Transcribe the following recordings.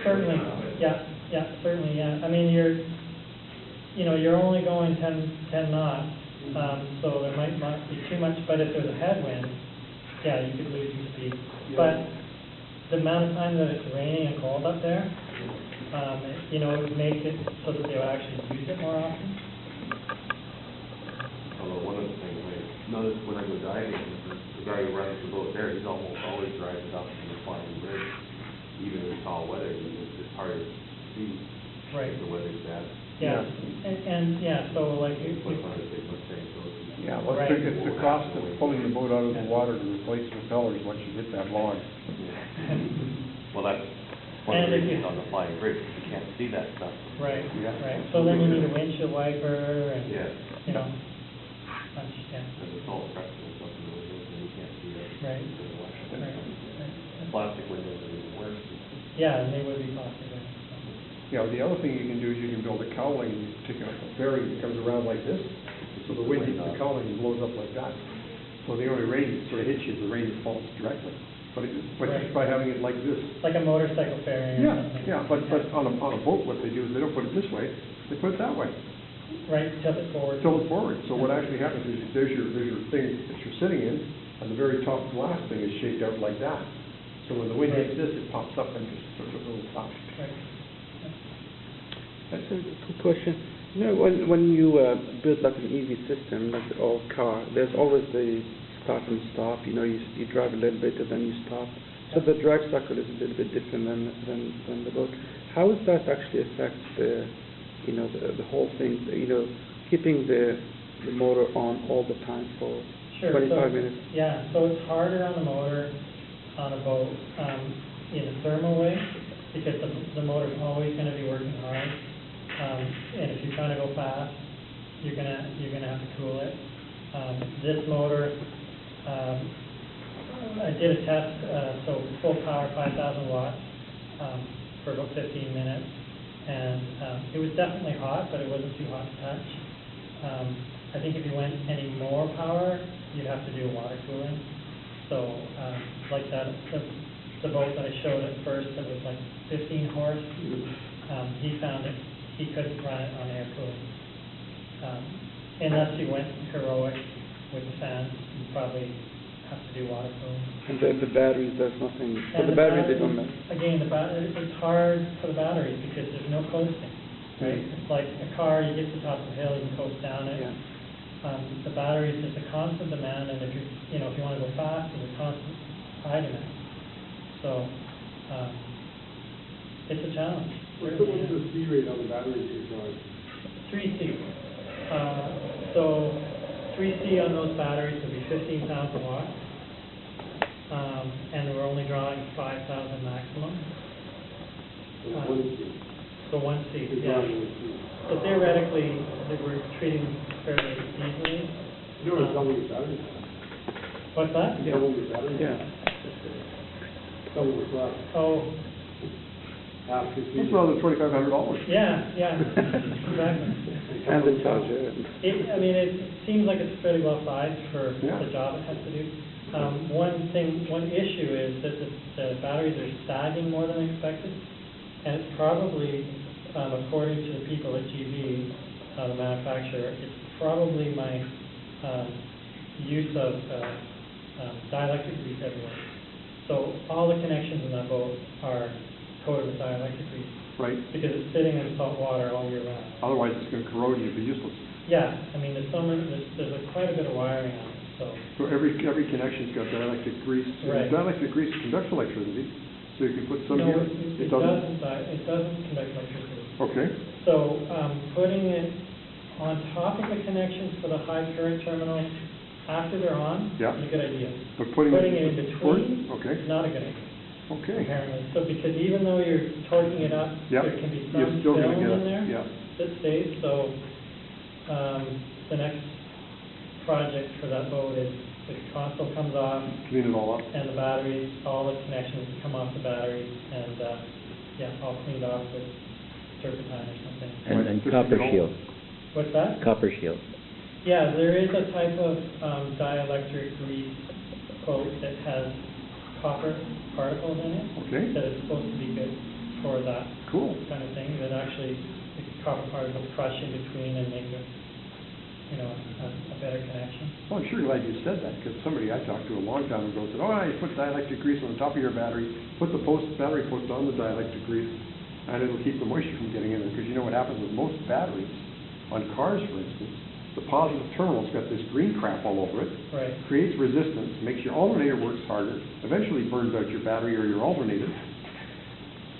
Certainly, certainly, yeah. I mean, you're only going 10 knots, so there might not be too much, but if there's a headwind, yeah, you could lose your speed. Yeah. But the amount of time that it's raining and cold up there, it would make it so that they would actually use it more often. Although one of the things I noticed when I go diving, the guy who runs the boat there, he's almost always drives it up to the flying bridge, even in tall weather. It's hard to see Right. if the weather's bad. Yeah, and so like It's like one of the big mistakes. Yeah, well, Right. it's the cost of pulling the boat out of the water to replace the propellers once you hit that log. Yeah. Well, that's one of the reasons on the flying bridge, you can't see that stuff. Right, Yeah. right. So then you need a windshield wiper and, Yeah. understand. And it's all pressed and something really good, and you can't see that. Right. Because of the water. Right. Plastic windows are even worse. Yeah, and they would be plastic. The other thing you can do is you can build a cowling, you take a bearing that comes around like this, so the wind hits the cowling and blows up like that. So the only rain sort of hits you, the rain falls directly. But just by having it like this. Like a motorcycle fairing or something. Yeah, but on a boat, what they do is they don't put it this way, they put it that way. Right, tilt it forward. Tilt it forward. So what actually happens is there's your thing that you're sitting in, and the very top glass thing is shaped out like that. So when the wind hits this, it pops up and just sort of a little top. Right. That's a good question. When you build like an EV system, like or car, there's always the start and stop. You drive a little bit and then you stop. So the drive cycle is a little bit different than the boat. How does that actually affect the whole thing? Keeping the motor on all the time for 25 minutes. Yeah, so it's harder on the motor on a boat in a thermal way because the motor's always going to be working hard. And if you're trying to go fast, you're gonna have to cool it. This motor, I did a test, so full power, 5,000 watts for about 15 minutes, and it was definitely hot, but it wasn't too hot to touch. I think if you went any more power, you'd have to do water cooling. So like that, the boat that I showed at first that was like 15 horse, he found it. He couldn't run it on air cooling. Unless you went heroic with the fans, you probably have to do water cooling. And then the batteries, there's nothing. So And the batteries, they don't. Again, it's hard for the batteries because there's no coasting. Right? It's like a car, you get to the top of the hill, you can coast down it. Yeah. The battery is just a constant demand, and if you want to go fast, there's a constant high demand. So it's a challenge. What's the speed rate on the batteries you charge? 3C. So 3C on those batteries would be 15,000 watts, and we're only drawing 5,000 maximum. So 1C, yeah. So theoretically, we're treating fairly easily. You know what double your battery? What's that? Double your battery? Yeah. Double the size. Oh, It's another $2,500. yeah, exactly. And the charger. It seems like it's fairly well sized for Yeah. the job it has to do. One issue is that the batteries are sagging more than expected, and it's probably, according to the people at GV, the manufacturer, it's probably my use of dielectric grease everywhere. So all the connections in that boat are coated with dielectric grease. Right. Because it's sitting in salt water all year round. Otherwise, it's going to corrode you, it'd be useless. Yeah, there's quite a bit of wiring on it, so. So every connection's got dielectric grease. Right. Dielectric grease conducts electricity, so you can put some No, here. it doesn't conduct electricity. Okay. So, putting it on top of the connections for the high current terminals after they're on is a good idea. But putting it in between okay. is not a good idea. Okay. Apparently. So because even though you're torquing it up, there can be some still film get in there that stays. So the next project for that boat is the console comes off, clean it all up, and the batteries, all the connections come off the batteries, and all cleaned off with turpentine or something. And copper shield. What's that? Copper shield. Yeah, there is a type of dielectric grease coat that has copper particles in it Okay. that is supposed to be good for that Cool. kind of thing, that actually the copper particles crush in between and make a, you know, a better connection. Well, I'm sure glad you said that, because somebody I talked to a long time ago said, oh, you put dielectric grease on the top of your battery, put the battery post on the dielectric grease, and it'll keep the moisture from getting in there, because you know what happens with most batteries, on cars, for instance, the positive terminal's got this green crap all over it, Right. creates resistance, makes your alternator works harder, eventually burns out your battery or your alternator.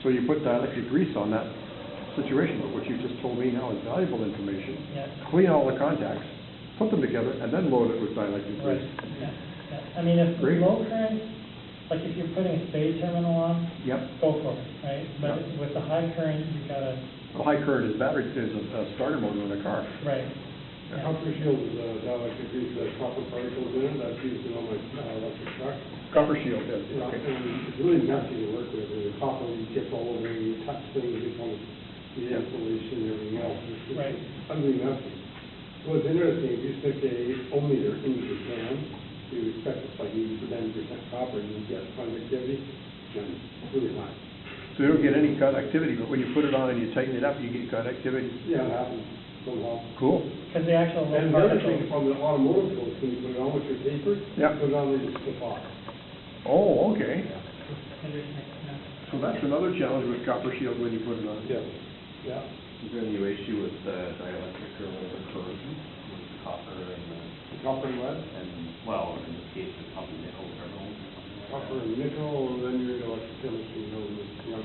So you put dielectric grease on that situation, but what you just told me now is valuable information. Yeah. Clean all the contacts, put them together, and then load it with dielectric Right, grease. yeah, yeah. I mean, if Great. low current, like if you're putting a spade terminal on, Yep. go for it, right? But Yeah. with the high current, you've got to, A high current is a starter motor in a car. right. Copper shield is, dielectric grease, that copper particles in it, that's used in all my, electric truck. Copper shield, yes. Yeah, Okay. and it's really messy to work with, and the copper gets all over, and you touch things, it becomes the insulation and everything else. It's Right. ugly messy. What's interesting, if you stick a ohmmeter into the can, you expect it's like 80% copper, and you get conductivity, and it's really high. So you don't get any conductivity, but when you put it on and you tighten it up, you get conductivity. Yeah, it happens somehow. Cool. Because the actual low And the other thing particles, from the automotive goes, when you put it on with your paper, Yeah. put it on, they just slip off. Oh, okay. interesting, yeah. So that's another challenge with copper shield when you put it on. Yeah, yeah. Is there any issue with dielectric or corrosion with the copper and Copper and lead, well, in this case, it's probably nickel terminals or something like that? copper and nickel, and then your electrochemistry goes with young.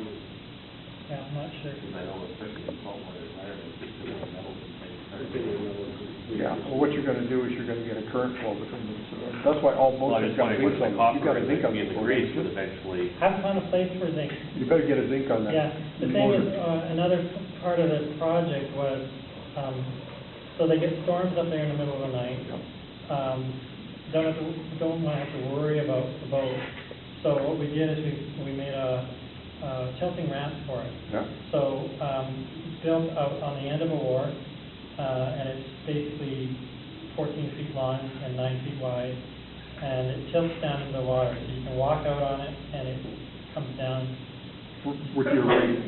Yeah, I'm not sure. Because I know especially in saltwater environments, it's the metals and things. Yeah, well, what you're gonna do is you're gonna get a current flow between them. So that's why all Well, boats I have just got wondering zinc what's the on them. You copper, got a and zinc on maybe the the grease would eventually. Haven't found a place for zinc. You better get a zinc on that. Yeah, the thing is, motor. another part of this project was, so they get storms up there in the middle of the night. Don't want to have to worry about the boat. So what we did is we made a tilting ramp for it. Yeah. So, built out on the end of a wharf, and it's basically 14 feet long and 9 feet wide, and it tilts down into the water. So you can walk out on it, and it comes down. With your weight.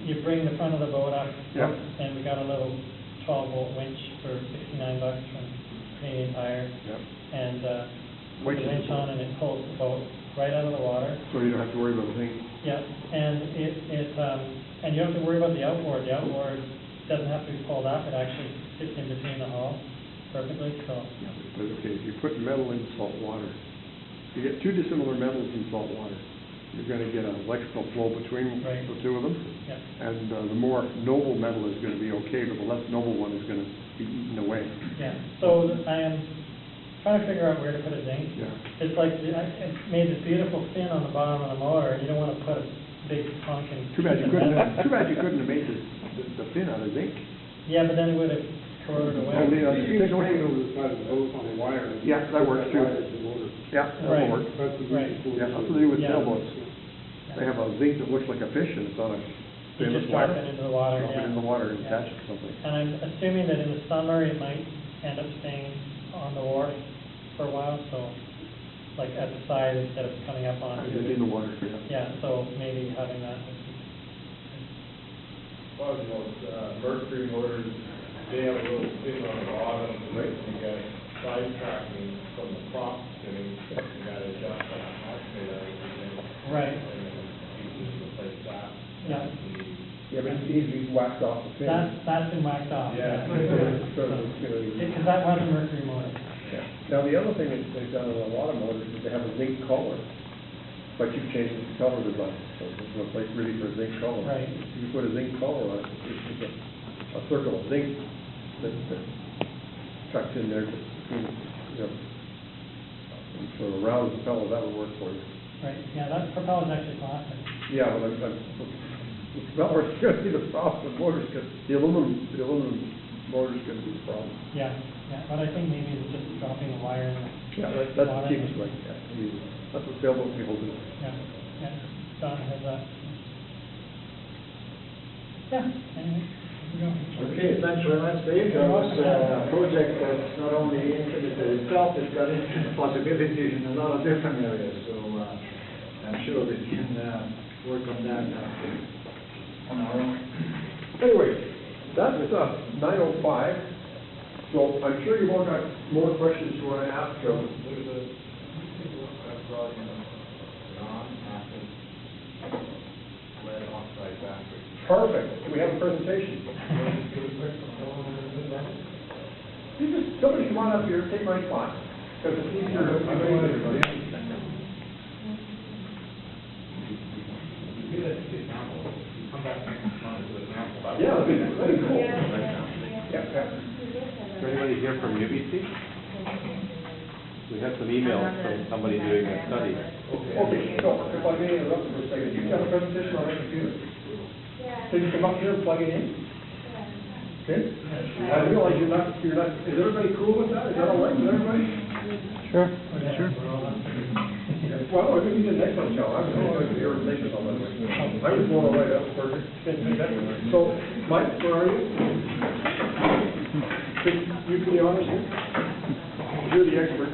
You bring the front of the boat up, Yeah. and we got a little 12-volt winch for $69 from Canadian Tire, Yeah. and put Winch the is- winch on, and it pulls the boat right out of the water. So you don't have to worry about zinc. Yeah, and and you don't have to worry about the outboard. The outboard doesn't have to be pulled up. It actually fits in between the hull perfectly, so. But okay, if you put metal in salt water, you get two dissimilar metals in salt water. You're gonna get an electrical flow between Right. the two of them. Yeah. And the more noble metal is gonna be okay, but the less noble one is gonna be eaten away. Yeah, so I am trying to figure out where to put a zinc. Yeah. It's like, I made this beautiful fin on the bottom of the motor, and you don't want to put a big honking. Too bad you couldn't have made the fin out of zinc. Yeah, but then it would have corroded away. Oh, yeah. You can hang it over the side of the boat on a wire. and Yeah, that works too. wire is the motor. Yeah, that'll Right. work. That's the Right. reason for Yeah, it. that's what they do with Yeah. sailboats. They have a zinc that looks like a fish, and it's on a You stainless just drop wire. it into the water, Drop yeah. it in the water and Yeah. attach it to something. And I'm assuming that in the summer, it might end up staying on the wharf for a while, so, like at the side instead of coming up on. In the water, yeah. Yeah, so maybe having that. Well, you know, mercury motors, they have a little thing on the bottom, Right. you get sidetracking from the prop spinning, you gotta adjust that alternate everything. Right. And then you just replace that. Yeah. Yeah, but it's easily whacked off the fin. That's been whacked off. Yeah. Because that was a mercury motor. Yeah. Now, the other thing that they've done on a lot of motors is they have a zinc collar, but you've changed the color design, so there's no place really for a zinc collar. Right. If you put a zinc collar on it, it's just a circle of zinc that tucks in there between, you know, sort of round the propeller, that would work for you. Right, yeah, that propeller's actually plastic. Yeah, but the propeller's gonna be the problem with motors, because the aluminum motor's gonna be the problem. Yeah, yeah, but I think maybe it's just dropping the wire in the. Yeah, that's the water. cheapest way, yeah. That's what sailboat people do. Yeah, yeah, Don has that. Yeah, anyway, here we go. Okay, thanks very much, Dave. That was a project that's not only infinite in itself, it's got infinite possibilities in a lot of different areas, so I'm sure we can work on that after Anyway, that's 9:05, so I'm sure you've all got more questions you want to ask. There's a non-acid lead oxide battery. Perfect, we have a presentation. Somebody come on up here, take my spot, because it's easier to explain to everybody. Yeah, that'd be cool. Yeah. Is there anybody here from UBC? We have some emails from somebody doing a study. Okay, so if I may interrupt for a second, you have a presentation on that computer? Can you come up here and plug it in? Okay? I realize you're not, is everybody cool with that? Is that all right with everybody? Sure. Well, I think you did an excellent job. I was enjoying the presentation on that. I was blown away, that was perfect. So, Mike, where are you? You can be honest here? You're the expert.